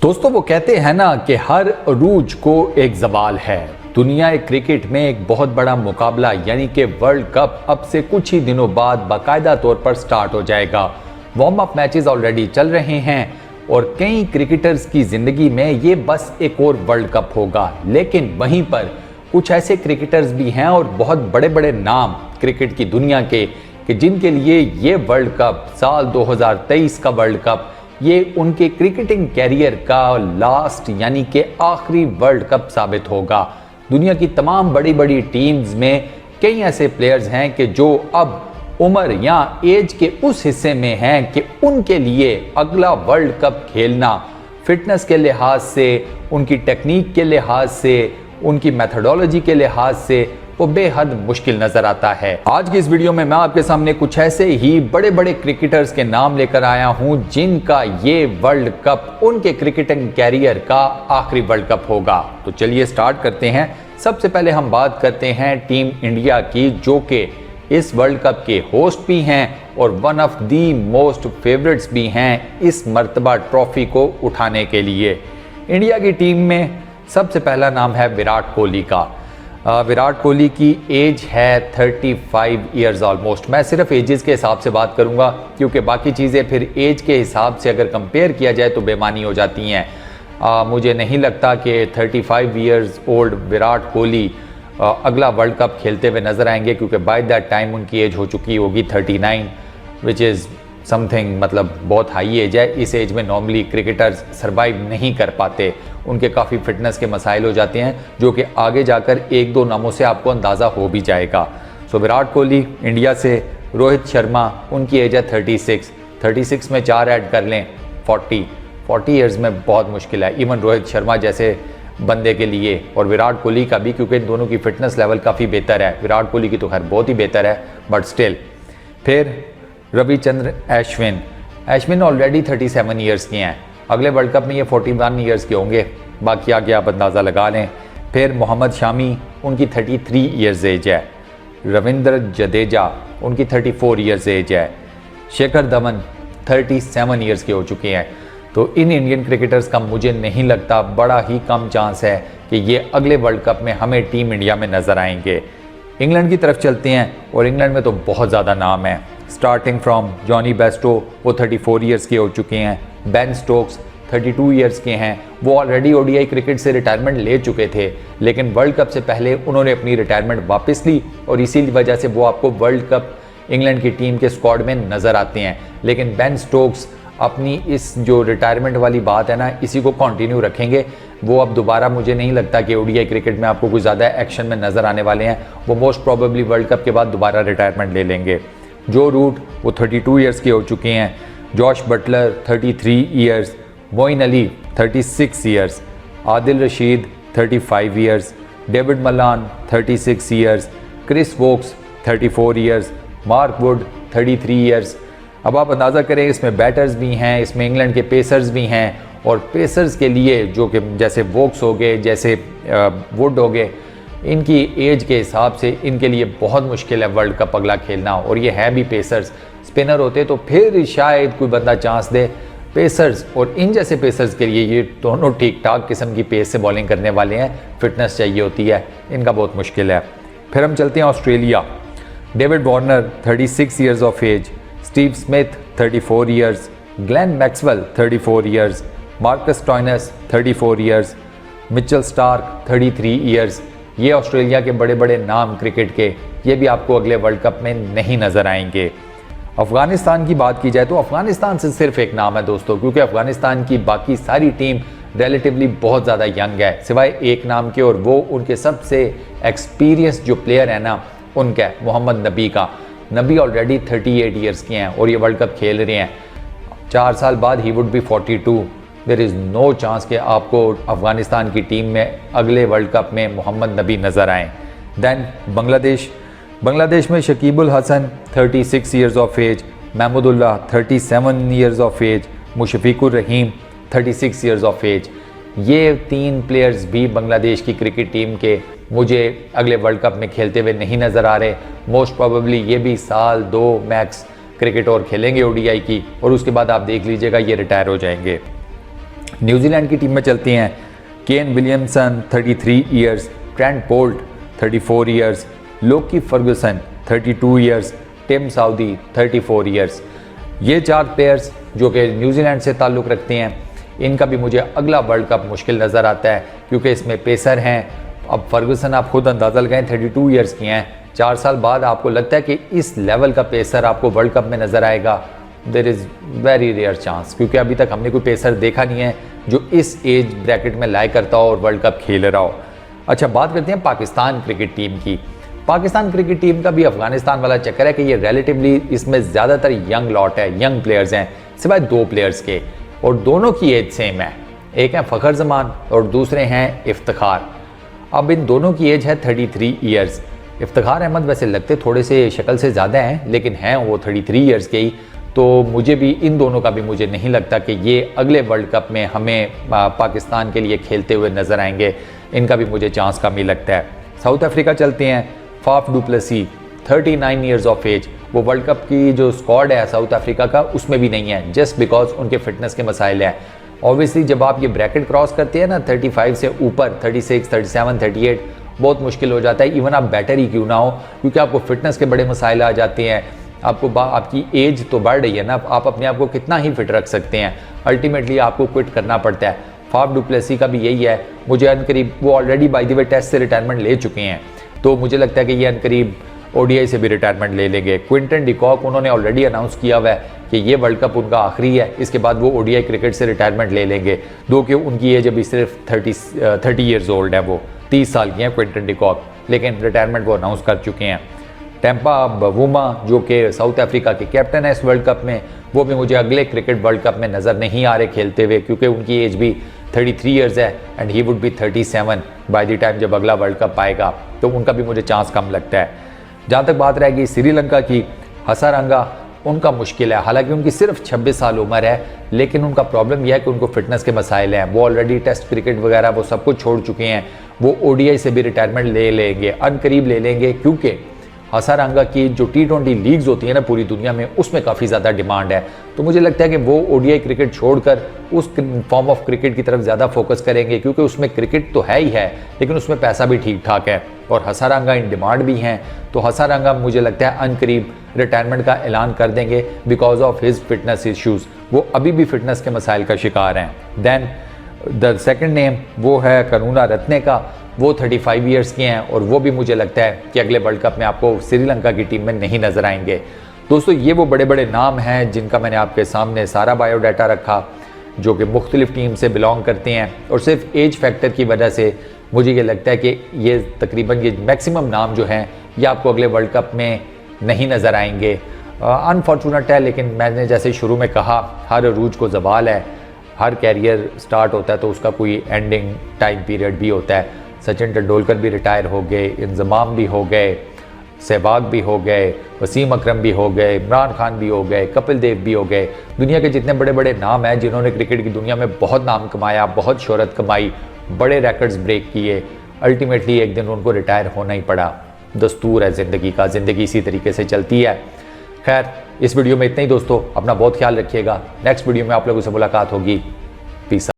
दोस्तों वो कहते हैं ना कि हर अरूज को एक ज़वाल है। दुनिया क्रिकेट में एक बहुत बड़ा मुकाबला यानी कि वर्ल्ड कप अब से कुछ ही दिनों बाद बाकायदा तौर पर स्टार्ट हो जाएगा। वार्म अप मैचेस ऑलरेडी चल रहे हैं और कई क्रिकेटर्स की ज़िंदगी में ये बस एक और वर्ल्ड कप होगा। लेकिन वहीं पर कुछ ऐसे क्रिकेटर्स भी हैं और बहुत बड़े बड़े नाम क्रिकेट की दुनिया के कि जिनके लिए ये वर्ल्ड कप साल 2023 का वर्ल्ड कप ये उनके क्रिकेटिंग कैरियर का लास्ट यानी कि आखिरी वर्ल्ड कप साबित होगा। दुनिया की तमाम बड़ी बड़ी टीम्स में कई ऐसे प्लेयर्स हैं कि जो अब उम्र या एज के उस हिस्से में हैं कि उनके लिए अगला वर्ल्ड कप खेलना फिटनेस के लिहाज से, उनकी टेक्निक के लिहाज से, उनकी मेथोडोलॉजी के लिहाज से वो बेहद मुश्किल नजर आता है। आज की इस वीडियो में मैं आपके सामने कुछ ऐसे ही बड़े बड़े क्रिकेटर्स के नाम लेकर आया हूं जिनका ये वर्ल्ड कप उनके क्रिकेटिंग कैरियर का आखिरी वर्ल्ड कप होगा। तो चलिए स्टार्ट करते हैं। सबसे पहले हम बात करते हैं टीम इंडिया की, जो कि इस वर्ल्ड कप के होस्ट भी हैं और one of the most favourites भी हैं इस मर्तबा ट्रॉफी को उठाने के लिए। इंडिया की टीम में सबसे पहला नाम है विराट कोहली का। विराट कोहली की एज है 35 इयर्स ऑलमोस्ट। मैं सिर्फ एजेस के हिसाब से बात करूंगा क्योंकि बाकी चीज़ें फिर एज के हिसाब से अगर कंपेयर किया जाए तो बेमानी हो जाती हैं। मुझे नहीं लगता कि 35 इयर्स ओल्ड विराट कोहली अगला वर्ल्ड कप खेलते हुए नजर आएंगे क्योंकि बाय दैट टाइम उनकी एज हो चुकी होगी 39, विच इज़ समथिंग, मतलब बहुत हाई एज है। इस एज में नॉर्मली क्रिकेटर्स सरवाइव नहीं कर पाते, उनके काफ़ी फिटनेस के मसाइल हो जाते हैं जो कि आगे जाकर एक दो नामों से आपको अंदाज़ा हो भी जाएगा। सो विराट कोहली इंडिया से, रोहित शर्मा उनकी एज है 36 में 4 ऐड कर लें 40 इयर्स में बहुत मुश्किल है इवन रोहित शर्मा जैसे बंदे के लिए, और विराट कोहली का भी, क्योंकि इन दोनों की फिटनेस लेवल काफ़ी बेहतर है। विराट कोहली की तो खैर बहुत ही बेहतर है बट स्टिल। फिर रविचंद्र अश्विन ऑलरेडी 37 इयर्स के हैं, अगले वर्ल्ड कप में ये 41 इयर्स के होंगे, बाकी आगे आप अंदाज़ा लगा लें। फिर मोहम्मद शामी उनकी 33 इयर्स एज है। रविंद्र जडेजा उनकी 34 इयर्स एज है। शेखर धवन 37 इयर्स के हो चुके हैं। तो इन इंडियन क्रिकेटर्स का मुझे नहीं लगता, बड़ा ही कम चांस है कि ये अगले वर्ल्ड कप में हमें टीम इंडिया में नज़र आएंगे। इंग्लैंड की तरफ चलते हैं और इंग्लैंड में तो बहुत ज़्यादा नाम है। स्टार्टिंग फ्रॉम जॉनी बेस्टो, वो 34 इयर्स के हो चुके हैं। बेन स्टोक्स 32 इयर्स के हैं, वो ऑलरेडी ओडीआई क्रिकेट से रिटायरमेंट ले चुके थे लेकिन वर्ल्ड कप से पहले उन्होंने अपनी रिटायरमेंट वापस ली और इसी वजह से वो आपको वर्ल्ड कप इंग्लैंड की टीम के स्क्वाड में नज़र आते हैं। लेकिन बेन स्टोक्स अपनी इस जो रिटायरमेंट वाली बात है ना, इसी को कंटिन्यू रखेंगे। वो अब दोबारा मुझे नहीं लगता कि ओडीआई क्रिकेट में आपको कुछ ज़्यादा एक्शन में नज़र आने वाले हैं। वो मोस्ट प्रोबेबली वर्ल्ड कप के बाद दोबारा रिटायरमेंट ले लेंगे। जो रूट वो 32 इयर्स के हो चुके हैं। Jos Buttler 33 years. Moeen Ali 36 years. Adil Rashid 35 years. David Malan 36 years. Chris Woakes 34 years. Mark Wood 33 years. अब आप अंदाज़ा करें, इसमें बैटर्स भी हैं, इसमें इंग्लैंड के पेसर्स भी हैं और पेसर्स के लिए जो कि जैसे वोक्स हो गए, जैसे वुड हो गए, इनकी एज के हिसाब से इनके लिए बहुत मुश्किल है वर्ल्ड कप अगला खेलना। और ये है भी पेसर्स। स्पिनर होते तो फिर शायद कोई बंदा चांस दे। पेसर्स और इन जैसे पेसर्स के लिए ये दोनों ठीक ठाक किस्म की पेस से बॉलिंग करने वाले हैं, फिटनेस चाहिए होती है, इनका बहुत मुश्किल है। फिर हम चलते हैं Australia. David Warner 36 years of age. Steve Smith 34 years. Glenn Maxwell 34 years. Marcus Stoinis 34 years. Mitchell Starc 33 years. ये ऑस्ट्रेलिया के बड़े बड़े नाम क्रिकेट के, ये भी आपको अगले वर्ल्ड कप में नहीं नज़र आएंगे। अफ़गानिस्तान की बात की जाए तो अफ़गानिस्तान से सिर्फ एक नाम है दोस्तों, क्योंकि अफ़गानिस्तान की बाकी सारी टीम रिलेटिवली बहुत ज़्यादा यंग है सिवाय एक नाम के, और वो उनके सबसे एक्सपीरियंस जो प्लेयर है ना उनका है मोहम्मद नबी का। नबी ऑलरेडी 38 इयर्स के हैं और ये वर्ल्ड कप खेल रहे हैं। 4 साल बाद ही would be 42। There is no chance कि आपको अफ़गानिस्तान की टीम में अगले वर्ल्ड कप में मोहम्मद नबी नज़र आएँ। दैन बांग्लादेश में Shakibul Hasan 36 years of age. Mahmudullah 37 years of age. Mushfiqur Rahim 36 years of age. ये 3 प्लेयर्स भी बांग्लादेश की क्रिकेट टीम के मुझे अगले वर्ल्ड कप में खेलते हुए नहीं नज़र आ रहे। मोस्ट प्रोबेबली ये भी साल 2 मैक्स क्रिकेट और खेलेंगे ओडीआई की, और उसके बाद आप देख लीजिएगा ये रिटायर हो जाएंगे। न्यूजीलैंड की टीम में चलती हैं Kane Williamson 33 years, Trent Boult 34 years, Lockie Ferguson 32 years, Tim Southee 34 years. ये 4 प्लेयर्स जो कि न्यूजीलैंड से ताल्लुक़ रखते हैं, इनका भी मुझे अगला वर्ल्ड कप मुश्किल नज़र आता है क्योंकि इसमें पेसर हैं। अब फर्गुसन आप खुद अंदाज़ा लगाएं 32 ईयर्स की हैं, 4 साल बाद आपको लगता है कि इस लेवल का पेसर आपको वर्ल्ड कप में नज़र आएगा? There is very rare chance, क्योंकि अभी तक हमने कोई पेसर देखा नहीं है जो इस एज ब्रैकेट में लाइक करता हो और वर्ल्ड कप खेल रहा हो। अच्छा, बात करते हैं पाकिस्तान क्रिकेट टीम की। पाकिस्तान क्रिकेट टीम का भी अफगानिस्तान वाला चक्कर है कि ये रिलेटिवली इसमें ज़्यादातर यंग लॉट है, यंग प्लेयर्स हैं, सिवाय 2 प्लेयर्स के, और दोनों की एज सेम है। एक है फ़खर जमान और दूसरे हैं इफ्तिखार। अब इन दोनों की एज है 33 ईयर्स। इफ्तिखार अहमद वैसे लगते थोड़े से शक्ल से ज़्यादा हैं, लेकिन हैं वो 33 ईयर्स के ही। तो मुझे भी इन दोनों का भी मुझे नहीं लगता कि ये अगले वर्ल्ड कप में हमें पाकिस्तान के लिए खेलते हुए नज़र आएंगे। इनका भी मुझे चांस कम ही लगता है। साउथ अफ्रीका चलते हैं, Faf du Plessis 39 years of age. वो वर्ल्ड कप की जो स्क्वाड है साउथ अफ्रीका का, उसमें भी नहीं है, जस्ट बिकॉज उनके फिटनेस के मसाइल हैं। ऑब्वियसली जब आप ये ब्रैकेट क्रॉस करते हैं ना 35 से ऊपर, 36, 37, 38, बहुत मुश्किल हो जाता है। इवन आप बैटर ही क्यों ना हो, क्योंकि आपको फिटनेस के बड़े मसाइल आ जाते हैं। आपकी एज तो बढ़ रही है ना, आप अपने आप को कितना ही फिट रख सकते हैं, अल्टीमेटली आपको क्विट करना पड़ता है। फाफ डू प्लेसी का भी यही है। मुझे अनकरीब, वो already by the way test से रिटायरमेंट ले चुके हैं, तो मुझे लगता है कि ये अनकरीब ओडीआई से भी रिटायरमेंट ले लेंगे। क्विंटन डिकॉक उन्होंने ऑलरेडी अनाउंस किया हुआ है कि ये वर्ल्ड कप उनका आखिरी है, इसके बाद वो ओडीआई क्रिकेट से रिटायरमेंट ले लेंगे। दो कि उनकी एज अभी सिर्फ 30 ईयर्स ओल्ड है, वो 30 साल की हैं क्विंटन डिकॉक, लेकिन रिटायरमेंट वो अनाउंस कर चुके हैं। टेम्पा बवूमा जो कि साउथ अफ्रीका के कैप्टन है इस वर्ल्ड कप में, वो भी मुझे अगले क्रिकेट वर्ल्ड कप में नज़र नहीं आ रहे खेलते हुए, क्योंकि उनकी एज भी 33 ईयर्स है and he would B 37 by the time जब अगला वर्ल्ड कप आएगा, तो उनका भी मुझे चांस कम लगता है। जहाँ तक बात रहेगी श्रीलंका की, हसारंगा, उनका मुश्किल है। हालांकि उनकी सिर्फ 26 साल उम्र है, लेकिन उनका प्रॉब्लम यह है कि उनको फिटनेस के मसाइल हैं। वो ऑलरेडी टेस्ट क्रिकेट वगैरह वो सब कुछ छोड़ चुके हैं। वो ओडीआई से भी रिटायरमेंट ले लेंगे, अनकरीब ले लेंगे, क्योंकि हसारंगा की जो T20 लीग्स होती है ना पूरी दुनिया में, उसमें काफ़ी ज़्यादा डिमांड है। तो मुझे लगता है कि वो ओडीआई क्रिकेट छोड़कर उस फॉर्म ऑफ क्रिकेट की तरफ ज़्यादा फोकस करेंगे, क्योंकि उसमें क्रिकेट तो है ही है, लेकिन उसमें पैसा भी ठीक ठाक है और हसारंगा इन डिमांड भी हैं। तो हसारंगा मुझे लगता है अनकरीब रिटायरमेंट का ऐलान कर देंगे because of his fitness issues. वो अभी भी फिटनेस के मसाइल का शिकार हैं। देन द सेकंड नेम वो है करुणा रत्ने का, वो 35 ईयर्स के हैं और वो भी मुझे लगता है कि अगले वर्ल्ड कप में आपको श्रीलंका की टीम में नहीं नज़र आएंगे। दोस्तों, ये वो बड़े बड़े नाम हैं जिनका मैंने आपके सामने सारा बायोडाटा रखा, जो कि मुख्तलिफ टीम से बिलोंग करते हैं, और सिर्फ एज फैक्टर की वजह से मुझे ये लगता है कि ये तकरीबन ये मैक्सिमम नाम जो हैं ये आपको अगले वर्ल्ड कप में नहीं नज़र आएंगे। अनफॉर्चुनेट है, लेकिन मैंने जैसे शुरू में कहा, हर अरूज को ज़वाल है, हर कैरियर स्टार्ट होता है तो उसका कोई एंडिंग टाइम पीरियड भी होता है। सचिन तेंदुलकर भी रिटायर हो गए, इंजमाम भी हो गए, सहवाग भी हो गए, वसीम अकरम भी हो गए, इमरान खान भी हो गए, कपिल देव भी हो गए। दुनिया के जितने बड़े बड़े नाम हैं जिन्होंने क्रिकेट की दुनिया में बहुत नाम कमाया, बहुत शोहरत कमाई, बड़े रिकॉर्ड्स ब्रेक किए, अल्टीमेटली एक दिन उनको रिटायर होना ही पड़ा। दस्तूर है ज़िंदगी का, ज़िंदगी इसी तरीके से चलती है। खैर, इस वीडियो में इतना ही दोस्तों, अपना बहुत ख्याल रखिएगा। नेक्स्ट वीडियो में आप लोगों से मुलाकात होगी। पीस।